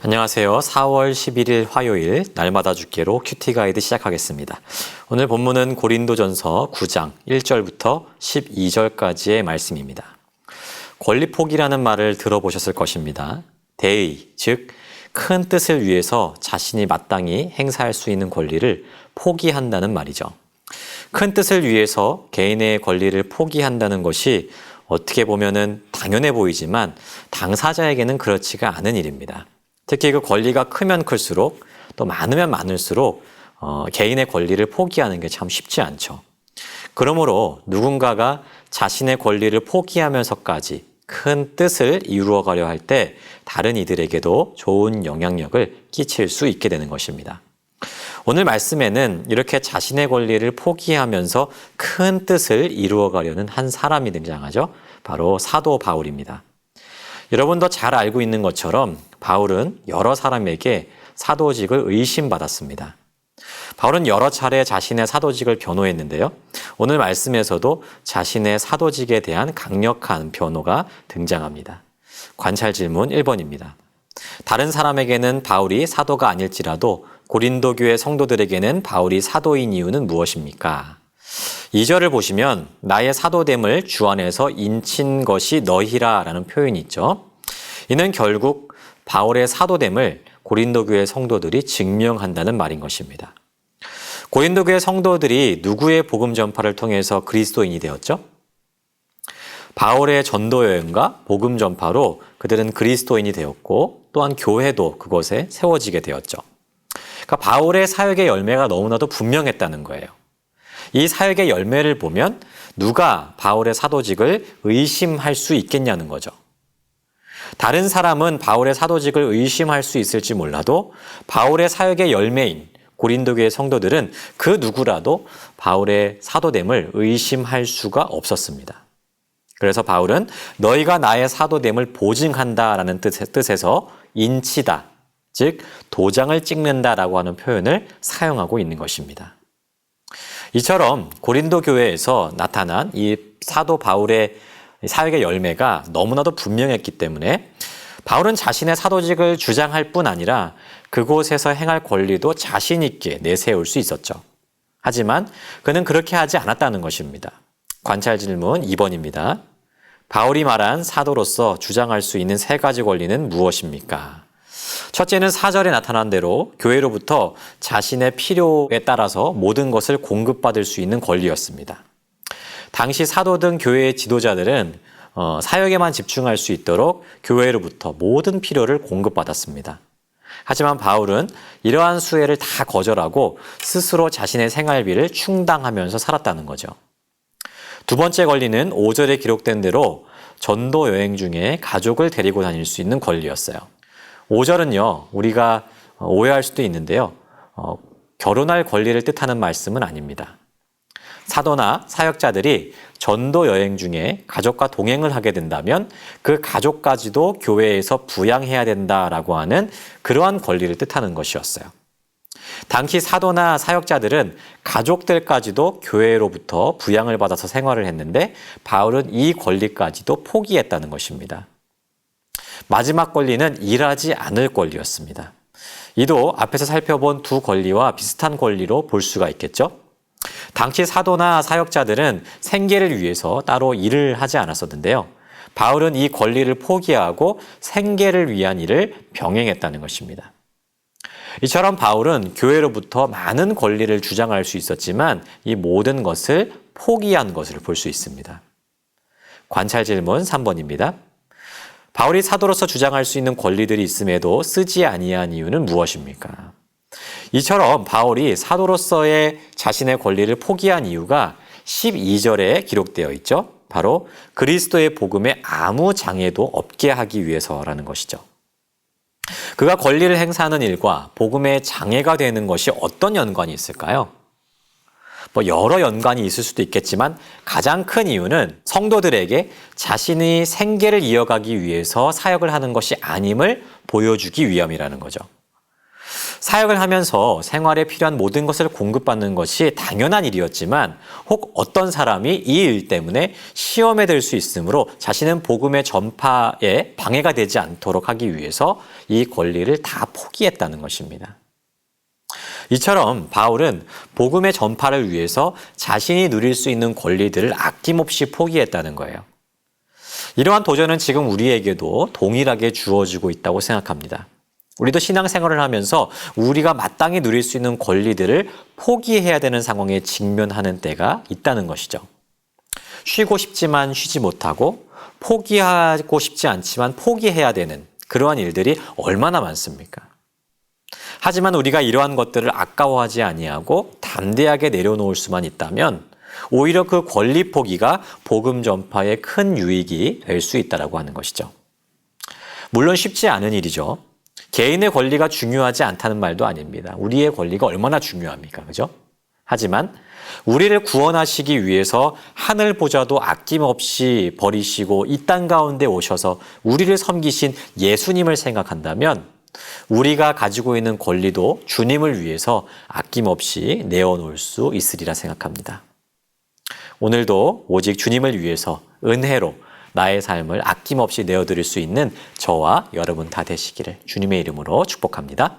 안녕하세요. 4월 11일 화요일 날마다 죽게로 큐티 가이드 시작하겠습니다. 오늘 본문은 고린도전서 9장 1절부터 12절까지의 말씀입니다. 권리 포기라는 말을 들어보셨을 것입니다. 대의, 즉 큰 뜻을 위해서 자신이 마땅히 행사할 수 있는 권리를 포기한다는 말이죠. 큰 뜻을 위해서 개인의 권리를 포기한다는 것이 어떻게 보면은 당연해 보이지만 당사자에게는 그렇지가 않은 일입니다. 특히 그 권리가 크면 클수록 또 많으면 많을수록 개인의 권리를 포기하는 게 참 쉽지 않죠. 그러므로 누군가가 자신의 권리를 포기하면서까지 큰 뜻을 이루어가려 할 때 다른 이들에게도 좋은 영향력을 끼칠 수 있게 되는 것입니다. 오늘 말씀에는 이렇게 자신의 권리를 포기하면서 큰 뜻을 이루어가려는 한 사람이 등장하죠. 바로 사도 바울입니다. 여러분도 잘 알고 있는 것처럼 바울은 여러 사람에게 사도직을 의심받았습니다. 바울은 여러 차례 자신의 사도직을 변호했는데요. 오늘 말씀에서도 자신의 사도직에 대한 강력한 변호가 등장합니다. 관찰 질문 1번입니다. 다른 사람에게는 바울이 사도가 아닐지라도 고린도 교회 성도들에게는 바울이 사도인 이유는 무엇입니까? 2절을 보시면 나의 사도됨을 주 안에서 인친 것이 너희라 라는 표현이 있죠. 이는 결국 바울의 사도됨을 고린도 교회 성도들이 증명한다는 말인 것입니다. 고린도 교회 성도들이 누구의 복음 전파를 통해서 그리스도인이 되었죠? 바울의 전도 여행과 복음 전파로 그들은 그리스도인이 되었고 또한 교회도 그곳에 세워지게 되었죠. 그러니까 바울의 사역의 열매가 너무나도 분명했다는 거예요. 이 사역의 열매를 보면 누가 바울의 사도직을 의심할 수 있겠냐는 거죠. 다른 사람은 바울의 사도직을 의심할 수 있을지 몰라도 바울의 사역의 열매인 고린도 교회 성도들은 그 누구라도 바울의 사도됨을 의심할 수가 없었습니다. 그래서 바울은 너희가 나의 사도됨을 보증한다라는 뜻에서 인치다, 즉 도장을 찍는다라고 하는 표현을 사용하고 있는 것입니다. 이처럼 고린도 교회에서 나타난 이 사도 바울의 사역의 열매가 너무나도 분명했기 때문에 바울은 자신의 사도직을 주장할 뿐 아니라 그곳에서 행할 권리도 자신 있게 내세울 수 있었죠. 하지만 그는 그렇게 하지 않았다는 것입니다. 관찰 질문 2번입니다. 바울이 말한 사도로서 주장할 수 있는 세 가지 권리는 무엇입니까? 첫째는 4절에 나타난 대로 교회로부터 자신의 필요에 따라서 모든 것을 공급받을 수 있는 권리였습니다. 당시 사도 등 교회의 지도자들은 사역에만 집중할 수 있도록 교회로부터 모든 필요를 공급받았습니다. 하지만 바울은 이러한 수혜를 다 거절하고 스스로 자신의 생활비를 충당하면서 살았다는 거죠. 두 번째 권리는 5절에 기록된 대로 전도 여행 중에 가족을 데리고 다닐 수 있는 권리였어요. 5절은요, 우리가 오해할 수도 있는데요. 결혼할 권리를 뜻하는 말씀은 아닙니다. 사도나 사역자들이 전도 여행 중에 가족과 동행을 하게 된다면 그 가족까지도 교회에서 부양해야 된다라고 하는 그러한 권리를 뜻하는 것이었어요. 당시 사도나 사역자들은 가족들까지도 교회로부터 부양을 받아서 생활을 했는데 바울은 이 권리까지도 포기했다는 것입니다. 마지막 권리는 일하지 않을 권리였습니다. 이도 앞에서 살펴본 두 권리와 비슷한 권리로 볼 수가 있겠죠? 당시 사도나 사역자들은 생계를 위해서 따로 일을 하지 않았었는데요. 바울은 이 권리를 포기하고 생계를 위한 일을 병행했다는 것입니다. 이처럼 바울은 교회로부터 많은 권리를 주장할 수 있었지만 이 모든 것을 포기한 것을 볼 수 있습니다. 관찰 질문 3번입니다. 바울이 사도로서 주장할 수 있는 권리들이 있음에도 쓰지 아니한 이유는 무엇입니까? 이처럼 바울이 사도로서의 자신의 권리를 포기한 이유가 12절에 기록되어 있죠. 바로 그리스도의 복음에 아무 장애도 없게 하기 위해서라는 것이죠. 그가 권리를 행사하는 일과 복음의 장애가 되는 것이 어떤 연관이 있을까요? 여러 연관이 있을 수도 있겠지만 가장 큰 이유는 성도들에게 자신의 생계를 이어가기 위해서 사역을 하는 것이 아님을 보여주기 위함이라는 거죠. 사역을 하면서 생활에 필요한 모든 것을 공급받는 것이 당연한 일이었지만 혹 어떤 사람이 이 일 때문에 시험에 들 수 있으므로 자신은 복음의 전파에 방해가 되지 않도록 하기 위해서 이 권리를 다 포기했다는 것입니다. 이처럼 바울은 복음의 전파를 위해서 자신이 누릴 수 있는 권리들을 아낌없이 포기했다는 거예요. 이러한 도전은 지금 우리에게도 동일하게 주어지고 있다고 생각합니다. 우리도 신앙생활을 하면서 우리가 마땅히 누릴 수 있는 권리들을 포기해야 되는 상황에 직면하는 때가 있다는 것이죠. 쉬고 싶지만 쉬지 못하고 포기하고 싶지 않지만 포기해야 되는 그러한 일들이 얼마나 많습니까? 하지만 우리가 이러한 것들을 아까워하지 아니하고 담대하게 내려놓을 수만 있다면 오히려 그 권리 포기가 복음 전파에 큰 유익이 될 수 있다고 하는 것이죠. 물론 쉽지 않은 일이죠. 개인의 권리가 중요하지 않다는 말도 아닙니다. 우리의 권리가 얼마나 중요합니까? 그죠? 하지만 우리를 구원하시기 위해서 하늘 보좌도 아낌없이 버리시고 이 땅 가운데 오셔서 우리를 섬기신 예수님을 생각한다면 우리가 가지고 있는 권리도 주님을 위해서 아낌없이 내어놓을 수 있으리라 생각합니다. 오늘도 오직 주님을 위해서 은혜로 나의 삶을 아낌없이 내어드릴 수 있는 저와 여러분 다 되시기를 주님의 이름으로 축복합니다.